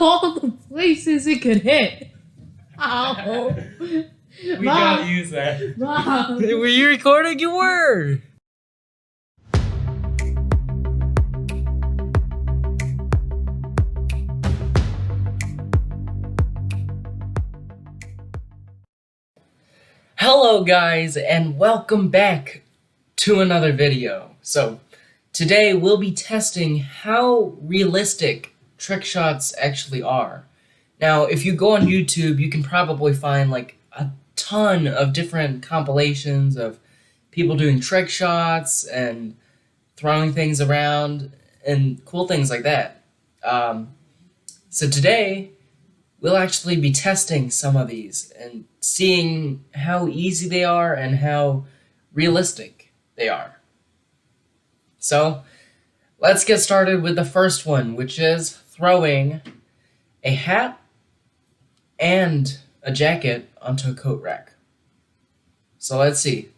all the places it could hit. Ow. We gotta use that. Mom. Were you recording? You were! Hello guys, and welcome back to another video. So, today we'll be testing how realistic trick shots actually are. Now, if you go on YouTube, you can probably find like a ton of different compilations of people doing trick shots and throwing things around and cool things like that. So today, we'll actually be testing some of these and seeing how easy they are and how realistic they are. So, let's get started with the first one, which is throwing a hat and a jacket onto a coat rack. So let's see.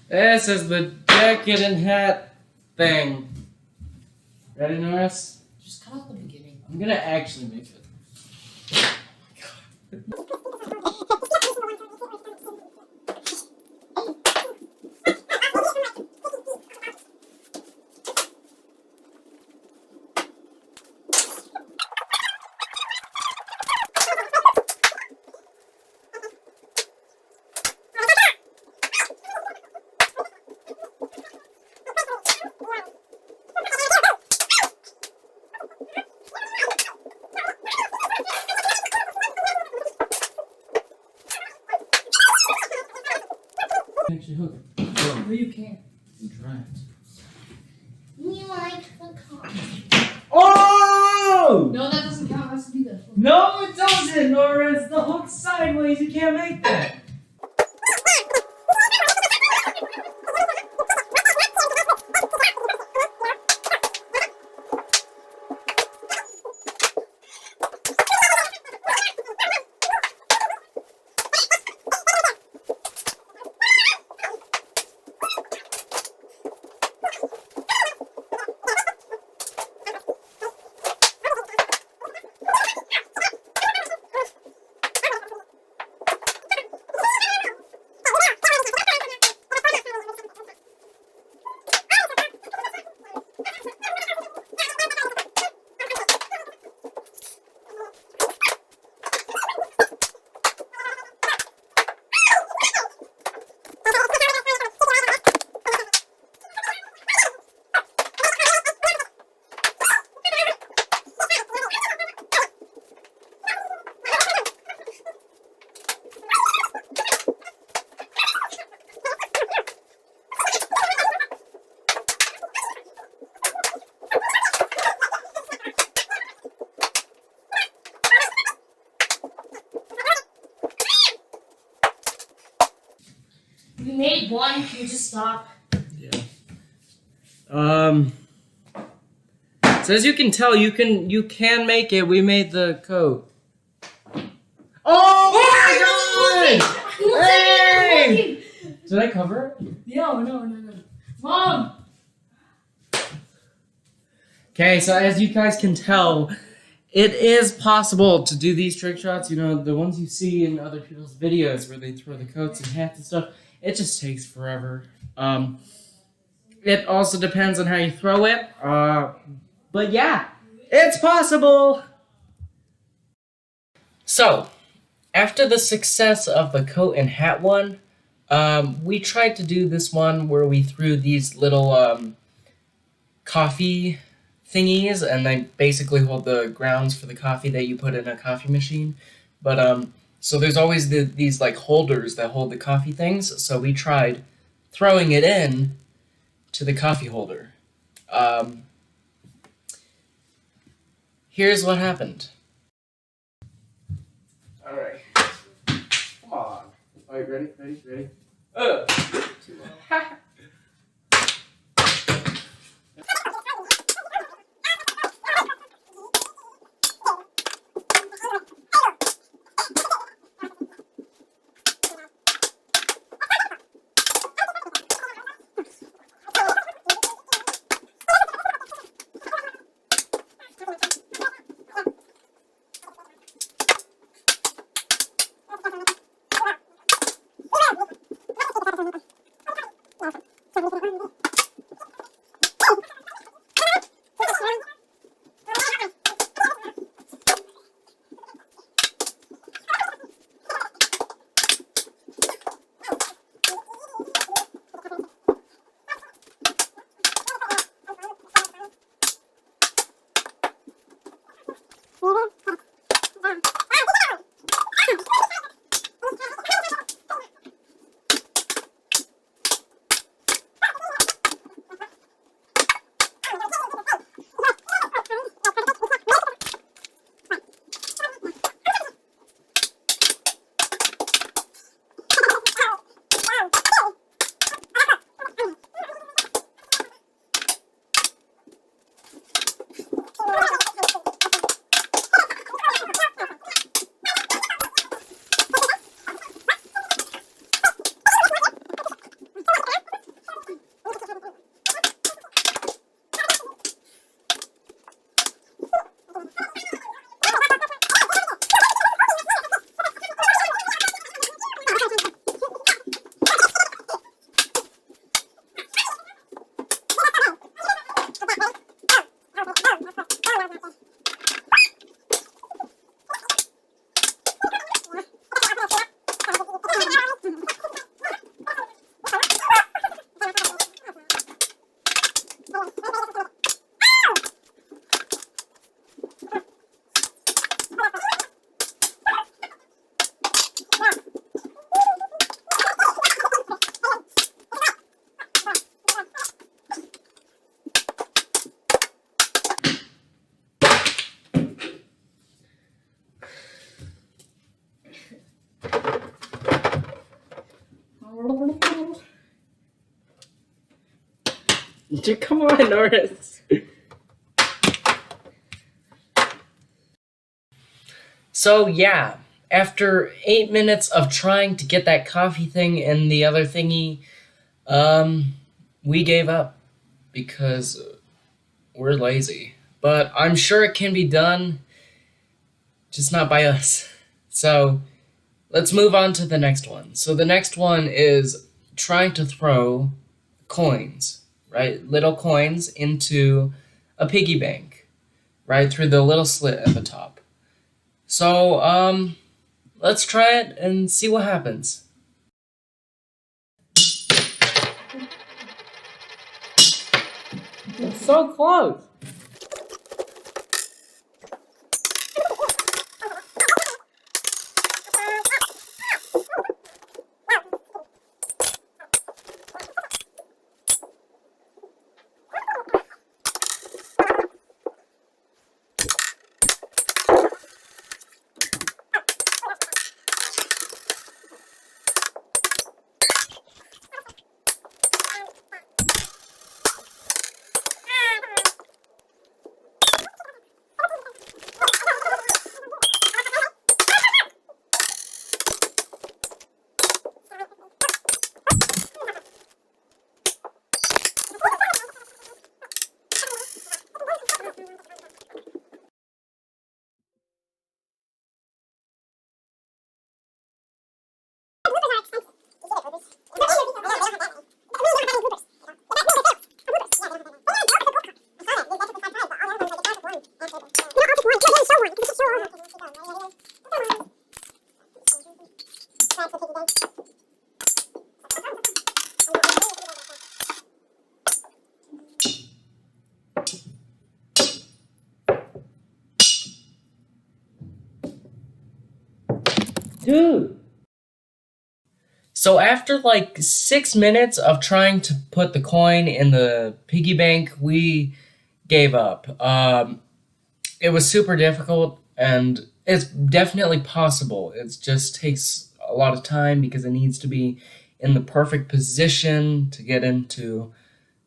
This is the jacket and hat thing. Ready, Norris? Just cut out the beginning. I'm gonna actually make it. Actually hook it. No, you can't. You try it. We like the car. Oh! No, that doesn't count. It has to be the hook. No, it doesn't, Norris. The hook's sideways. You can't make that. We made one. Can you just stop? Yeah. So as you can tell, you can make it. We made the coat. Oh my God! Hey! Did I cover it? No. Mom! Okay, so as you guys can tell, it is possible to do these trick shots. You know, the ones you see in other people's videos where they throw the coats and hats and stuff. It just takes forever. It also depends on how you throw it. But yeah, it's possible! So, after the success of the coat and hat one, we tried to do this one where we threw these little coffee thingies, and they basically hold the grounds for the coffee that you put in a coffee machine. But so there's always these like holders that hold the coffee things. So we tried throwing it in to the coffee holder. Here's what happened. All right, come on. All right, ready? Too low. Come on, Norris. So yeah, after 8 minutes of trying to get that coffee thing in the other thingy, we gave up because we're lazy. But I'm sure it can be done, just not by us. So let's move on to the next one. So the next one is trying to throw coins, right? Little coins into a piggy bank, right through the little slit at the top. So, let's try it and see what happens. It's so close. Dude. So after like 6 minutes of trying to put the coin in the piggy bank, we gave up. It was super difficult, and it's definitely possible. It just takes a lot of time because it needs to be in the perfect position to get into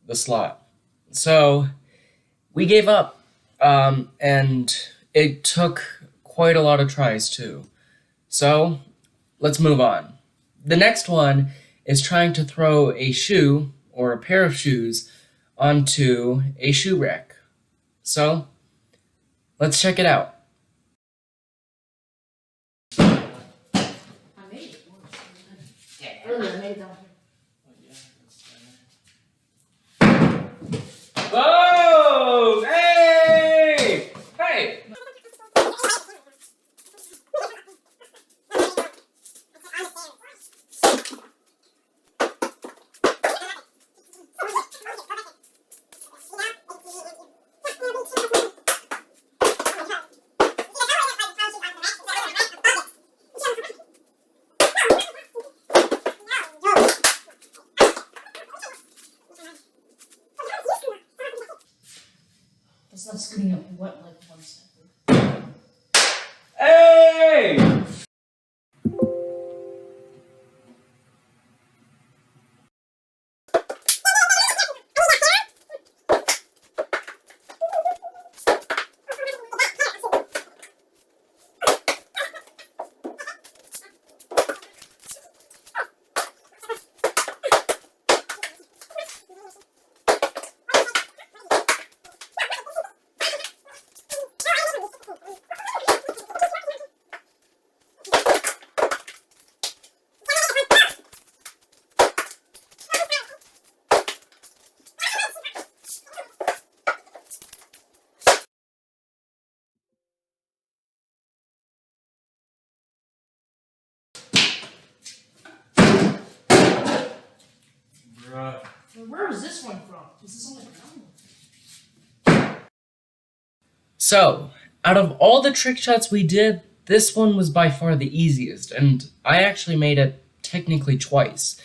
the slot. So we gave up, and it took quite a lot of tries too. So let's move on. The next one is trying to throw a shoe or a pair of shoes onto a shoe rack. So let's check it out. Whoa! Hey! Hey! went like 1 second. Hey! Where was this one from? Was this one like So, out of all the trick shots we did, this one was by far the easiest, and I actually made it technically twice.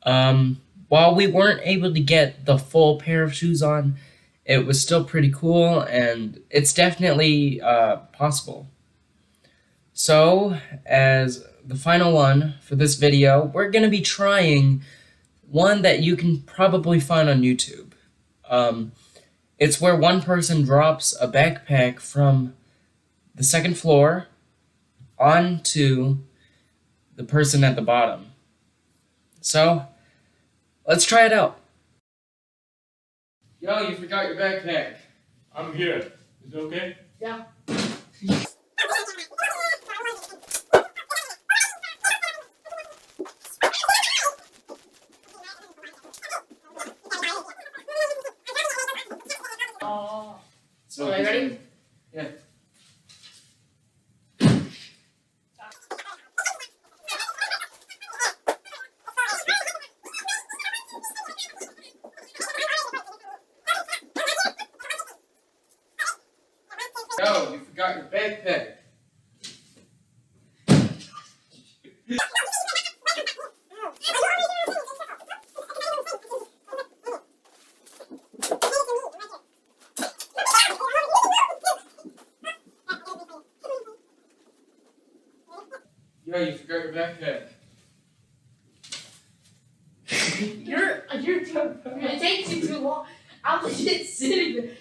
While we weren't able to get the full pair of shoes on, it was still pretty cool, and it's definitely possible. So, as the final one for this video, we're going to be trying one that you can probably find on YouTube. It's where one person drops a backpack from the second floor onto the person at the bottom. So, let's try it out. Yo, you forgot your backpack. I'm here. Is it okay? Yeah. So, are you ready? Yeah. Yo, you forgot your backpack. Yo, you forgot your backpack. It takes you too long. I'm legit sitting there.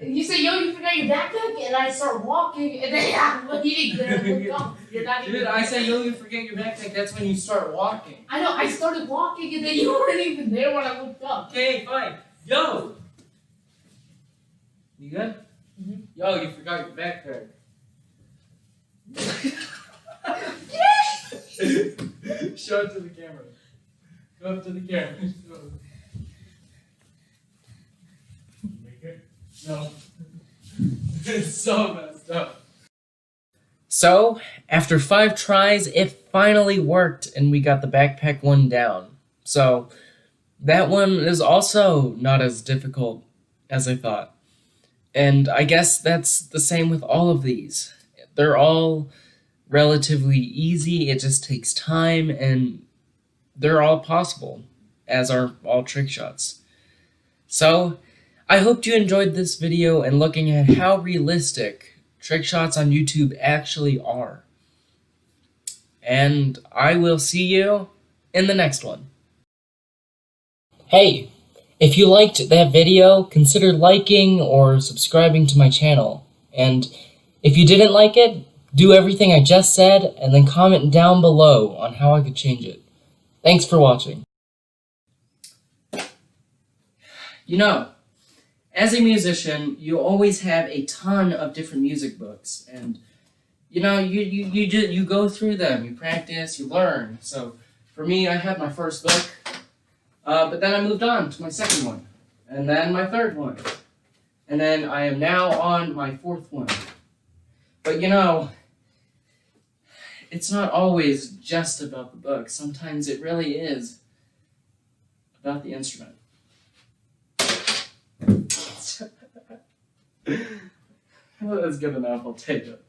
You say, yo, you forgot your backpack? And I start walking, and then I'm waiting there and look up. You're not Dude, even I say, yo, you forget your backpack. That's when you start walking. I know, I started walking, and then you weren't even there when I looked up. Okay, fine. Yo! You good? Mm-hmm. Yo, you forgot your backpack. Show it to the camera. Go up to the camera. Make it? No. It's so messed up. So, after 5 tries, it finally worked and we got the backpack one down. So, that one is also not as difficult as I thought. And I guess that's the same with all of these. They're all relatively easy, it just takes time, and they're all possible, as are all trick shots. So, I hope you enjoyed this video and looking at how realistic trick shots on YouTube actually are. And I will see you in the next one. Hey, if you liked that video, consider liking or subscribing to my channel. And if you didn't like it, do everything I just said and then comment down below on how I could change it. Thanks for watching. You know, as a musician, you always have a ton of different music books, and you know, you go through them, you practice, you learn. So for me, I had my first book, but then I moved on to my second one, and then my third one, and then I am now on my fourth one. But you know, it's not always just about the book. Sometimes it really is about the instrument. Well, that's good enough, I'll take it.